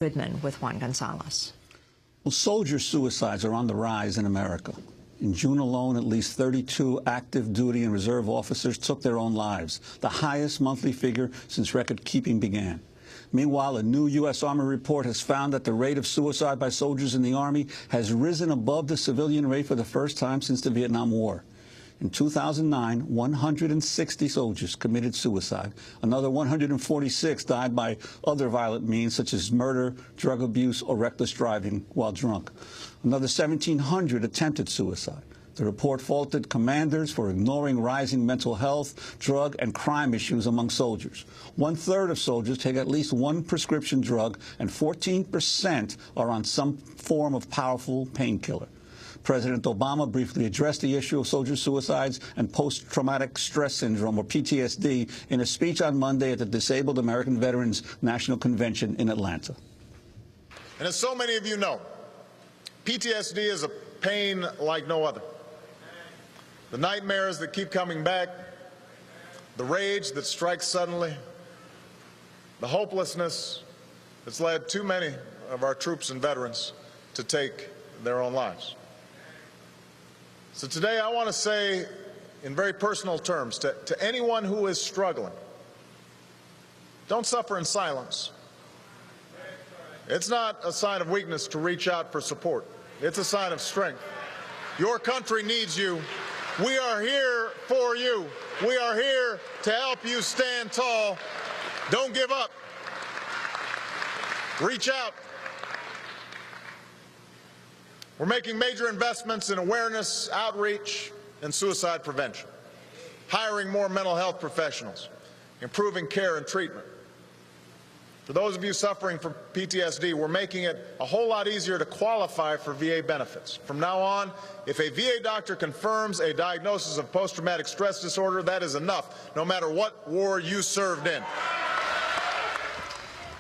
Goodman with Juan Gonzalez. Well, soldier suicides are on the rise in America. In June alone, at least 32 active duty and reserve officers took their own lives, the highest monthly figure since record-keeping began. Meanwhile, a new U.S. Army report has found that the rate of suicide by soldiers in the Army has risen above the civilian rate for the first time since the Vietnam War. In 2009, 160 soldiers committed suicide. Another 146 died by other violent means, such as murder, drug abuse, or reckless driving while drunk. Another 1,700 attempted suicide. The report faulted commanders for ignoring rising mental health, drug, and crime issues among soldiers. 1/3 of soldiers take at least one prescription drug, and 14% are on some form of powerful painkiller. President Obama briefly addressed the issue of soldier suicides and post-traumatic stress syndrome, or PTSD, in a speech on Monday at the Disabled American Veterans National Convention in Atlanta. And as so many of you know, PTSD is a pain like no other. The nightmares that keep coming back, the rage that strikes suddenly, the hopelessness that's led too many of our troops and veterans to take their own lives. So today I want to say in very personal terms to anyone who is struggling, don't suffer in silence. It's not a sign of weakness to reach out for support. It's a sign of strength. Your country needs you. We are here for you. We are here to help you stand tall. Don't give up. Reach out. We're making major investments in awareness, outreach, and suicide prevention, hiring more mental health professionals, improving care and treatment. For those of you suffering from PTSD, we're making it a whole lot easier to qualify for VA benefits. From now on, if a VA doctor confirms a diagnosis of post-traumatic stress disorder, that is enough, no matter what war you served in.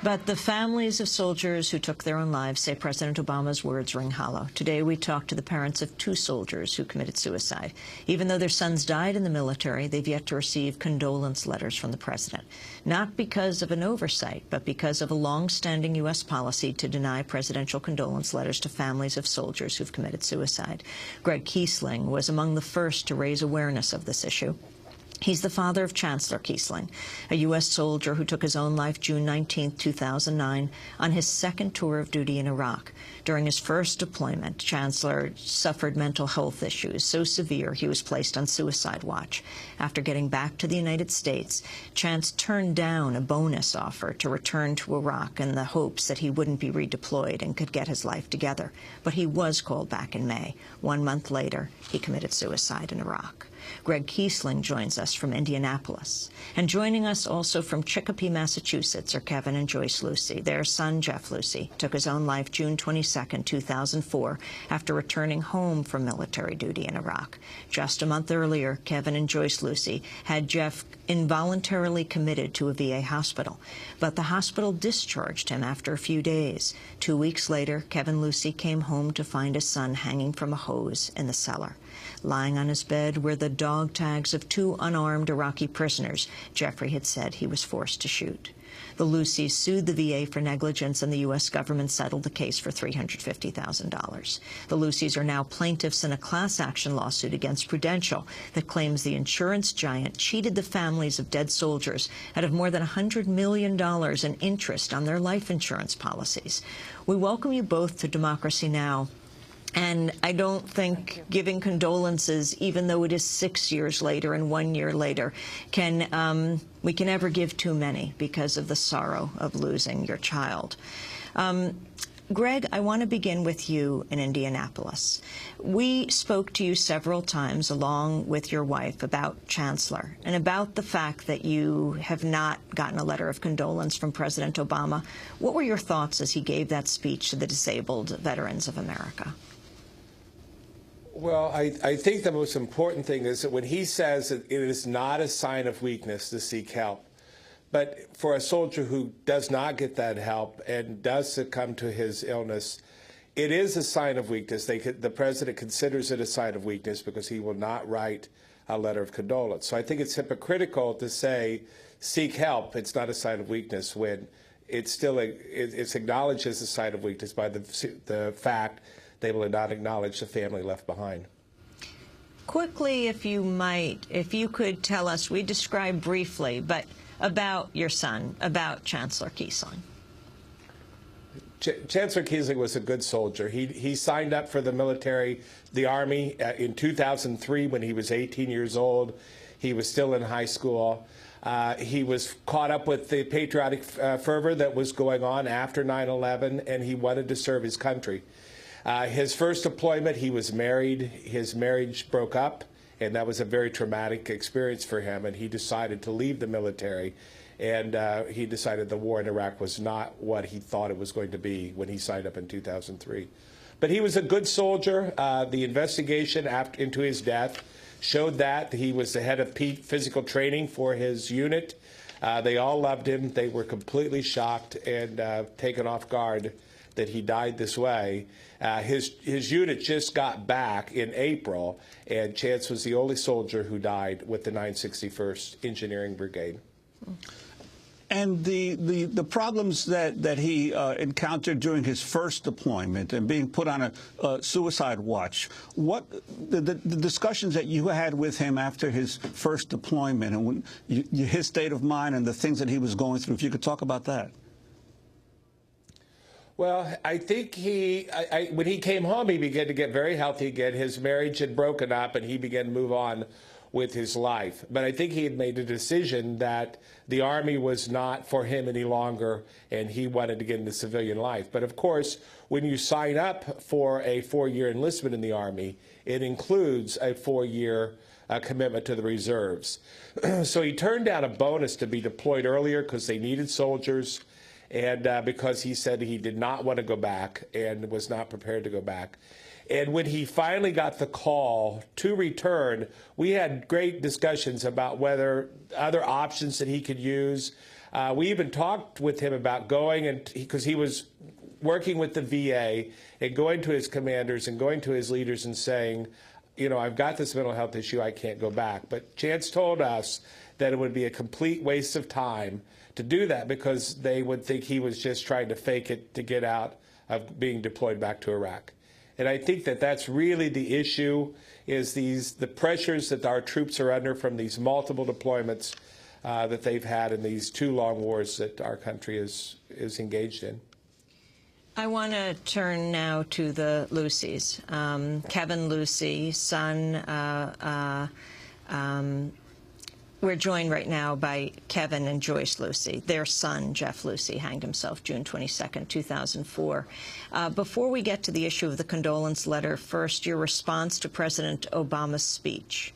But the families of soldiers who took their own lives say President Obama's words ring hollow. Today we talked to the parents of 2 soldiers who committed suicide. Even though their sons died in the military, they've yet to receive condolence letters from the president. Not because of an oversight, but because of a long-standing U.S. policy to deny presidential condolence letters to families of soldiers who've committed suicide. Gregg Keesling was among the first to raise awareness of this issue. He's the father of Chancellor Keesling, a U.S. soldier who took his own life June 19, 2009, on his second tour of duty in Iraq. During his first deployment, Chancellor suffered mental health issues so severe he was placed on suicide watch. After getting back to the United States, Chance turned down a bonus offer to return to Iraq in the hopes that he wouldn't be redeployed and could get his life together. But he was called back in May. 1 month later, he committed suicide in Iraq. Gregg Keesling joins us from Indianapolis. And joining us also from Chicopee, Massachusetts, are Kevin and Joyce Lucey. Their son, Jeff Lucey, took his own life June 22, 2004, after returning home from military duty in Iraq. Just a month earlier, Kevin and Joyce Lucey had Jeff involuntarily committed to a VA hospital. But the hospital discharged him after a few days. 2 weeks later, Kevin Lucey came home to find his son hanging from a hose in the cellar. Lying on his bed were the dog tags of 2 unarmed Iraqi prisoners Jeffrey had said he was forced to shoot. The Luceys sued the VA for negligence, and the U.S. government settled the case for $350,000. The Luceys are now plaintiffs in a class action lawsuit against Prudential that claims the insurance giant cheated the families of dead soldiers out of more than $100 million in interest on their life insurance policies. We welcome you both to Democracy Now! And I don't think giving condolences, even though it is 6 years later and 1 year later, we can ever give too many because of the sorrow of losing your child. Gregg, I want to begin with you in Indianapolis. We spoke to you several times, along with your wife, about Chancellor and about the fact that you have not gotten a letter of condolence from President Obama. What were your thoughts as he gave that speech to the disabled veterans of America? Well, I think the most important thing is that when he says that it is not a sign of weakness to seek help, but for a soldier who does not get that help and does succumb to his illness, it is a sign of weakness. The president considers it a sign of weakness because he will not write a letter of condolence. So I think it's hypocritical to say, seek help. It's not a sign of weakness when it's still it's acknowledged as a sign of weakness by the fact they will not acknowledge the family left behind. Quickly, if you might, if you could tell us, we described briefly, but about your son, about Chancellor Keesling. Chancellor Keesling was a good soldier. He signed up for the military, the Army, in 2003 when he was 18 years old. He was still in high school. He was caught up with the patriotic fervor that was going on after 9/11, and he wanted to serve his country. His first deployment, he was married. His marriage broke up, and that was a very traumatic experience for him, and he decided to leave the military. And he decided the war in Iraq was not what he thought it was going to be when he signed up in 2003. But he was a good soldier. The investigation into his death showed that he was the head of physical training for his unit. They all loved him. They were completely shocked and taken off guard that he died this way. His unit just got back in April, and Chance was the only soldier who died with the 961st Engineering Brigade. And the problems that he encountered during his first deployment and being put on a suicide watch, what the discussions that you had with him after his first deployment and his state of mind and the things that he was going through, if you could talk about that. Well, I think when he came home, he began to get very healthy again. His marriage had broken up, and he began to move on with his life. But I think he had made a decision that the Army was not for him any longer, and he wanted to get into civilian life. But of course, when you sign up for a 4-year enlistment in the Army, it includes a 4-year commitment to the reserves. So he turned down a bonus to be deployed earlier because they needed soldiers, and because he said he did not want to go back and was not prepared to go back. And when he finally got the call to return, we had great discussions about whether other options that he could use. We even talked with him about going, and because he was working with the VA and going to his commanders and going to his leaders and saying, you know, I've got this mental health issue, I can't go back. But Chance told us that it would be a complete waste of time to do that because they would think he was just trying to fake it to get out of being deployed back to Iraq. And I think that that's really the issue, is the pressures that our troops are under from these multiple deployments that they've had in these 2 long wars that our country is engaged in. I want to turn now to the Luceys. Kevin Lucey, son. We're joined right now by Kevin and Joyce Lucey. Their son, Jeff Lucey, hanged himself June 22nd, 2004. Before we get to the issue of the condolence letter, first, your response to President Obama's speech.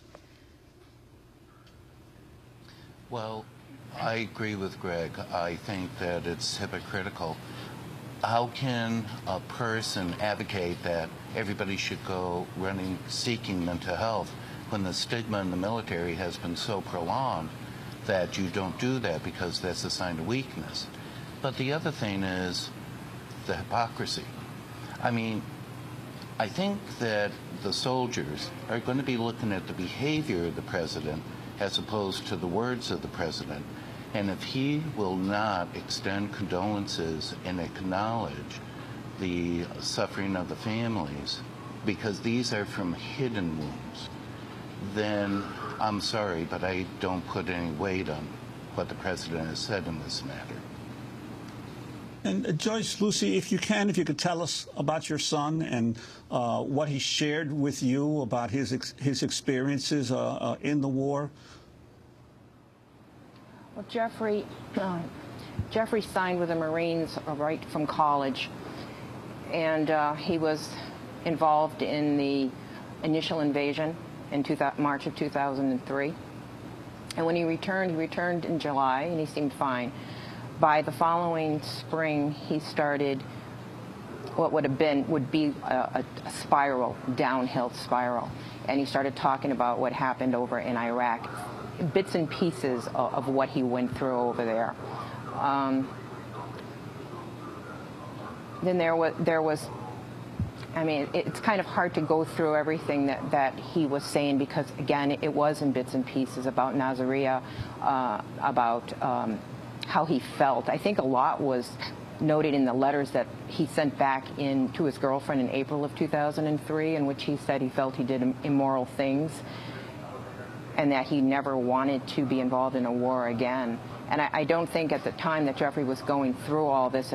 Well, I agree with Greg. I think that it's hypocritical. How can a person advocate that everybody should go running, seeking mental health, when the stigma in the military has been so prolonged that you don't do that because that's a sign of weakness? But the other thing is the hypocrisy. I mean, I think that the soldiers are going to be looking at the behavior of the president as opposed to the words of the president. And if he will not extend condolences and acknowledge the suffering of the families, because these are from hidden wounds, then I'm sorry, but I don't put any weight on what the president has said in this matter. And Joyce Lucey, if you could tell us about your son and what he shared with you about his experiences in the war. Well, Jeffrey signed with the Marines right from college, and he was involved in the initial invasion in March of 2003. And when he returned in July, and he seemed fine. By the following spring, he started what would be a spiral, downhill spiral. And he started talking about what happened over in Iraq, bits and pieces of what he went through over there. Then there was, I mean, it's kind of hard to go through everything that he was saying because, again, it was in bits and pieces about Nasiriyah, about how he felt. I think a lot was noted in the letters that he sent back to his girlfriend in April of 2003, in which he said he felt he did immoral things and that he never wanted to be involved in a war again. And I don't think at the time that Jeffrey was going through all this,